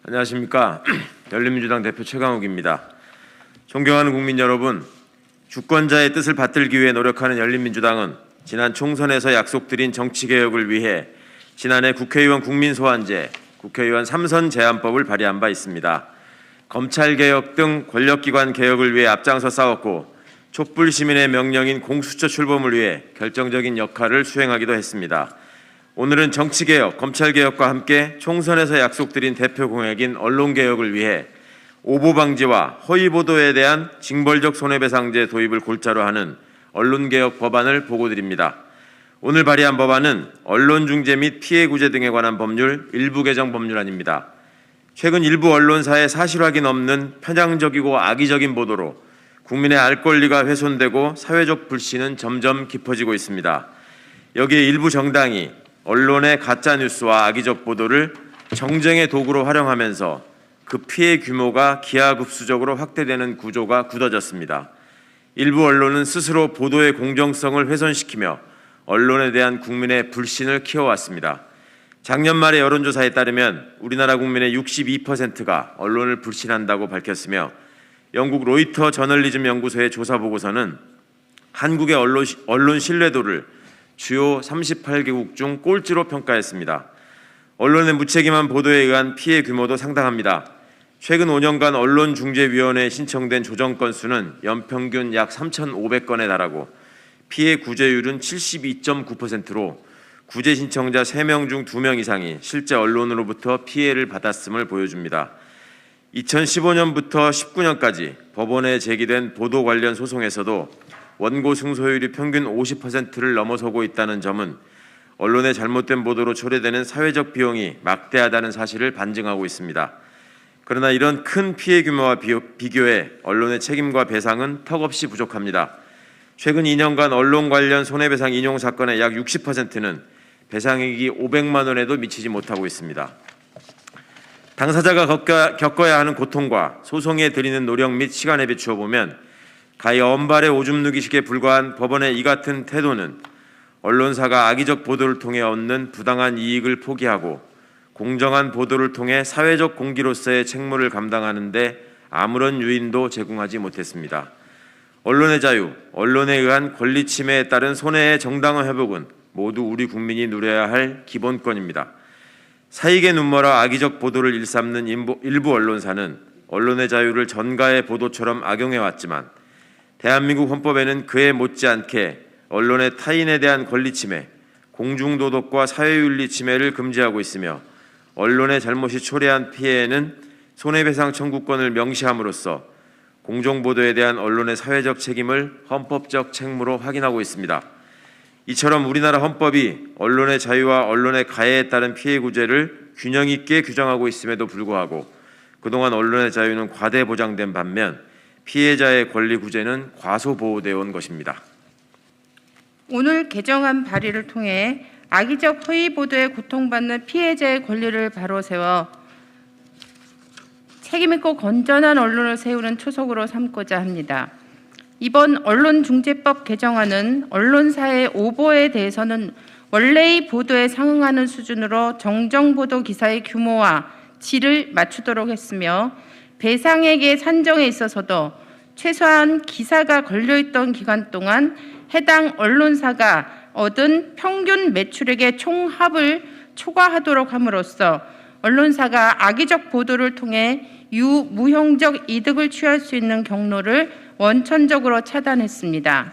안녕하십니까. 열린민주당 대표 최강욱입니다. 존경하는 국민 여러분, 주권자의 뜻을 받들기 위해 노력하는 열린민주당은 지난 총선에서 약속드린 정치개혁을 위해 지난해 국회의원 국민소환제, 국회의원 3선 제안법을 발의한 바 있습니다. 검찰개혁 등 권력기관 개혁을 위해 앞장서 싸웠고 촛불 시민의 명령인 공수처 출범을 위해 결정적인 역할을 수행하기도 했습니다. 오늘은 정치개혁, 검찰개혁과 함께 총선에서 약속드린 대표 공약인 언론개혁을 위해 오보방지와 허위보도에 대한 징벌적 손해배상제 도입을 골자로 하는 언론개혁 법안을 보고드립니다. 오늘 발의한 법안은 언론중재 및 피해구제 등에 관한 법률 일부 개정 법률안입니다. 최근 일부 언론사의 사실 확인 없는 편향적이고 악의적인 보도로 국민의 알 권리가 훼손되고 사회적 불신은 점점 깊어지고 있습니다. 여기에 일부 정당이 언론의 가짜뉴스와 악의적 보도를 정쟁의 도구로 활용하면서 그 피해 규모가 기하급수적으로 확대되는 구조가 굳어졌습니다. 일부 언론은 스스로 보도의 공정성을 훼손시키며 언론에 대한 국민의 불신을 키워왔습니다. 작년 말의 여론조사에 따르면 우리나라 국민의 62%가 언론을 불신한다고 밝혔으며 영국 로이터 저널리즘 연구소의 조사 보고서는 한국의 언론 신뢰도를 주요 38개국 중 꼴찌로 평가했습니다. 언론의 무책임한 보도에 의한 피해 규모도 상당합니다. 최근 5년간 언론중재위원회에 신청된 조정 건수는 연평균 약 3,500건에 달하고 피해 구제율은 72.9%로 구제 신청자 3명 중 2명 이상이 실제 언론으로부터 피해를 받았음을 보여줍니다. 2015년부터 19년까지 법원에 제기된 보도 관련 소송에서도 원고 승소율이 평균 50%를 넘어서고 있다는 점은 언론의 잘못된 보도로 초래되는 사회적 비용이 막대하다는 사실을 반증하고 있습니다. 그러나 이런 큰 피해 규모와 비교해 언론의 책임과 배상은 턱없이 부족합니다. 최근 2년간 언론 관련 손해배상 인용 사건의 약 60%는 배상액이 500만 원에도 미치지 못하고 있습니다. 당사자가 겪어야 하는 고통과 소송에 들이는 노력 및 시간에 비추어 보면 가히 언발의 오줌 누기식에 불과한 법원의 이 같은 태도는 언론사가 악의적 보도를 통해 얻는 부당한 이익을 포기하고 공정한 보도를 통해 사회적 공기로서의 책무를 감당하는 데 아무런 유인도 제공하지 못했습니다. 언론의 자유, 언론에 의한 권리 침해에 따른 손해의 정당한 회복은 모두 우리 국민이 누려야 할 기본권입니다. 사익에 눈멀어 악의적 보도를 일삼는 일부 언론사는 언론의 자유를 전가의 보도처럼 악용해왔지만 대한민국 헌법에는 그에 못지않게 언론의 타인에 대한 권리 침해, 공중도덕과 사회윤리 침해를 금지하고 있으며 언론의 잘못이 초래한 피해에는 손해배상 청구권을 명시함으로써 공정보도에 대한 언론의 사회적 책임을 헌법적 책무로 확인하고 있습니다. 이처럼 우리나라 헌법이 언론의 자유와 언론의 가해에 따른 피해 구제를 균형 있게 규정하고 있음에도 불구하고 그동안 언론의 자유는 과대 보장된 반면 피해자의 권리 구제는 과소보호되어 온 것입니다. 오늘 개정안 발의를 통해 악의적 허위 보도에 고통받는 피해자의 권리를 바로 세워 책임있고 건전한 언론을 세우는 초석으로 삼고자 합니다. 이번 언론중재법 개정안은 언론사의 오보에 대해서는 원래의 보도에 상응하는 수준으로 정정보도 기사의 규모와 질을 맞추도록 했으며 배상액의 산정에 있어서도 최소한 기사가 걸려있던 기간 동안 해당 언론사가 얻은 평균 매출액의 총합을 초과하도록 함으로써 언론사가 악의적 보도를 통해 유무형적 이득을 취할 수 있는 경로를 원천적으로 차단했습니다.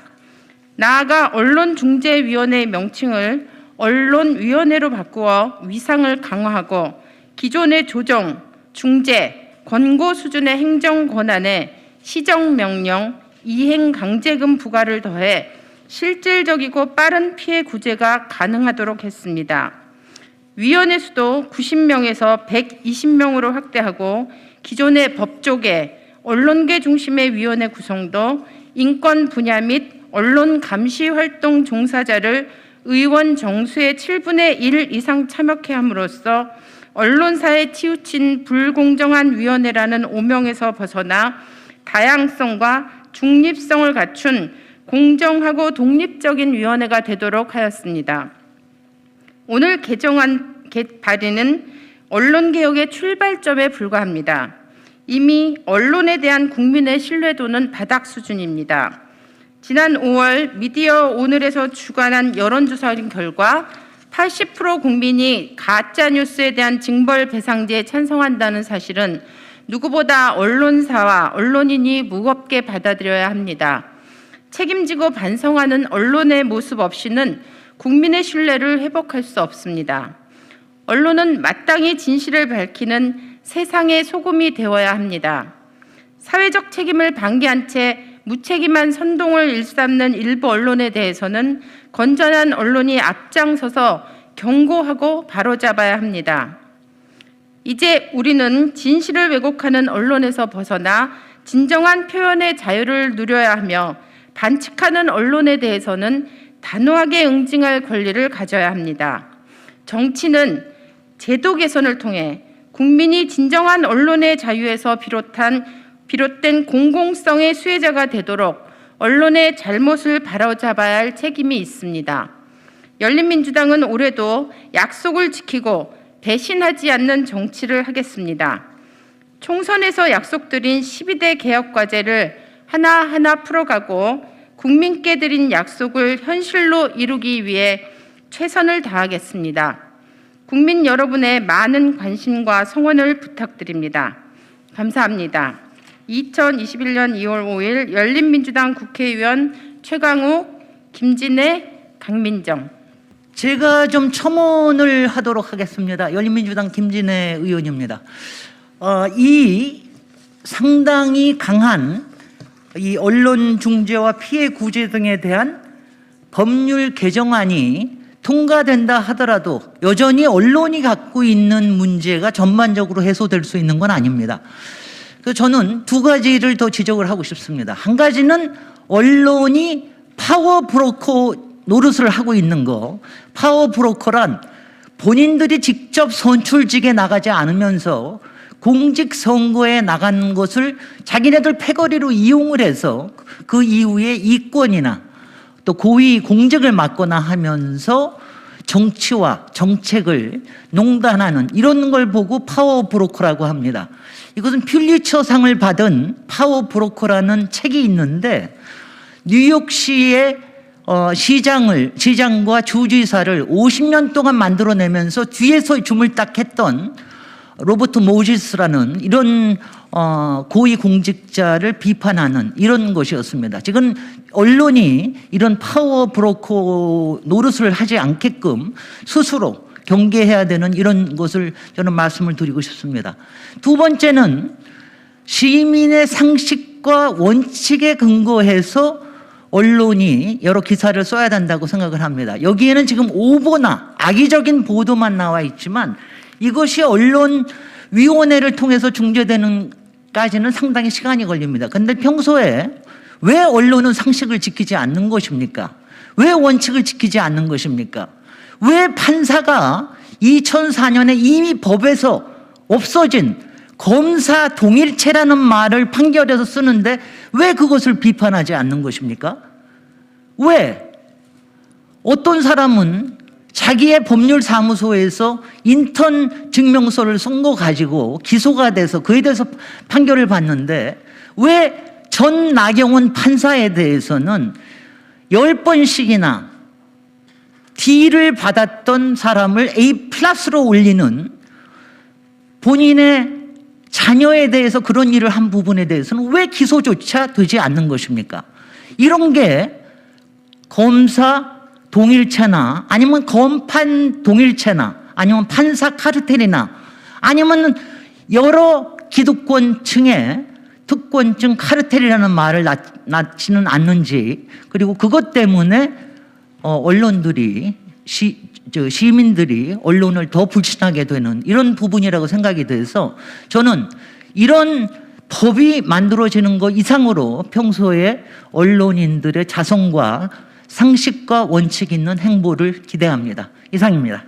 나아가 언론중재위원회의 명칭을 언론위원회로 바꾸어 위상을 강화하고 기존의 조정, 중재, 권고 수준의 행정 권한에 시정명령, 이행강제금 부과를 더해 실질적이고 빠른 피해 구제가 가능하도록 했습니다. 위원회 수도 90명에서 120명으로 확대하고 기존의 법조계, 언론계 중심의 위원회 구성도 인권 분야 및 언론 감시 활동 종사자를 의원 정수의 7분의 1 이상 참여케 함으로써 언론사에 치우친 불공정한 위원회라는 오명에서 벗어나 다양성과 중립성을 갖춘 공정하고 독립적인 위원회가 되도록 하였습니다. 오늘 개정안 발의는 언론개혁의 출발점에 불과합니다. 이미 언론에 대한 국민의 신뢰도는 바닥 수준입니다. 지난 5월 미디어 오늘에서 주관한 여론조사 결과 80% 국민이 가짜뉴스에 대한 징벌배상제에 찬성한다는 사실은 누구보다 언론사와 언론인이 무겁게 받아들여야 합니다. 책임지고 반성하는 언론의 모습 없이는 국민의 신뢰를 회복할 수 없습니다. 언론은 마땅히 진실을 밝히는 세상의 소금이 되어야 합니다. 사회적 책임을 방기한 채 무책임한 선동을 일삼는 일부 언론에 대해서는 건전한 언론이 앞장서서 경고하고 바로잡아야 합니다. 이제 우리는 진실을 왜곡하는 언론에서 벗어나 진정한 표현의 자유를 누려야 하며 반칙하는 언론에 대해서는 단호하게 응징할 권리를 가져야 합니다. 정치는 제도 개선을 통해 국민이 진정한 언론의 자유에서 비롯된 공공성의 수혜자가 되도록 언론의 잘못을 바로잡아야 할 책임이 있습니다. 열린민주당은 올해도 약속을 지키고 배신하지 않는 정치를 하겠습니다. 총선에서 약속드린 12대 개혁과제를 하나하나 풀어가고 국민께 드린 약속을 현실로 이루기 위해 최선을 다하겠습니다. 국민 여러분의 많은 관심과 성원을 부탁드립니다. 감사합니다. 2021년 2월 5일 열린민주당 국회의원 최강욱, 김진애, 강민정. 제가 좀 첨언을 하도록 하겠습니다. 열린민주당 김진애 의원입니다. 이 상당히 강한 이 언론 중재와 피해 구제 등에 대한 법률 개정안이 통과된다 하더라도 여전히 언론이 갖고 있는 문제가 전반적으로 해소될 수 있는 건 아닙니다. 그래서 저는 두 가지를 더 지적을 하고 싶습니다. 한 가지는 언론이 파워 브로커 노릇을 하고 있는 거. 파워 브로커란 본인들이 직접 선출직에 나가지 않으면서 공직선거에 나간 것을 자기네들 패거리로 이용을 해서 그 이후에 이권이나 또 고위 공직을 맡거나 하면서 정치와 정책을 농단하는 이런 걸 보고 파워 브로커라고 합니다. 이것은 퓰리처상을 받은 파워 브로커라는 책이 있는데 뉴욕시의 시장과 주지사를 50년 동안 만들어내면서 뒤에서 주물딱했던 로버트 모지스라는 이런 고위 공직자를 비판하는 이런 것이었습니다. 지금 언론이 이런 파워 브로커 노릇을 하지 않게끔 스스로 경계해야 되는 이런 것을 저는 말씀을 드리고 싶습니다. 두 번째는 시민의 상식과 원칙에 근거해서 언론이 여러 기사를 써야 된다고 생각을 합니다. 여기에는 지금 오보나 악의적인 보도만 나와 있지만 이것이 언론위원회를 통해서 중재되는 까지는 상당히 시간이 걸립니다. 그런데 평소에 왜 언론은 상식을 지키지 않는 것입니까? 왜 원칙을 지키지 않는 것입니까? 왜 판사가 2004년에 이미 법에서 없어진 검사 동일체라는 말을 판결에서 쓰는데 왜 그것을 비판하지 않는 것입니까? 왜? 어떤 사람은 자기의 법률사무소에서 인턴 증명서를 쓴 거 가지고 기소가 돼서 그에 대해서 판결을 받는데 왜 전 나경원 판사에 대해서는 10번씩이나 D를 받았던 사람을 A+로 올리는 본인의 자녀에 대해서 그런 일을 한 부분에 대해서는 왜 기소조차 되지 않는 것입니까? 이런 게 검사 동일체나 아니면 검판 동일체나 아니면 판사 카르텔이나 아니면 여러 기득권층의 특권층 카르텔이라는 말을 낳지는 않는지, 그리고 그것 때문에 언론들이 시민들이 언론을 더 불신하게 되는 이런 부분이라고 생각이 돼서 저는 이런 법이 만들어지는 것 이상으로 평소에 언론인들의 자성과 상식과 원칙 있는 행보를 기대합니다. 이상입니다.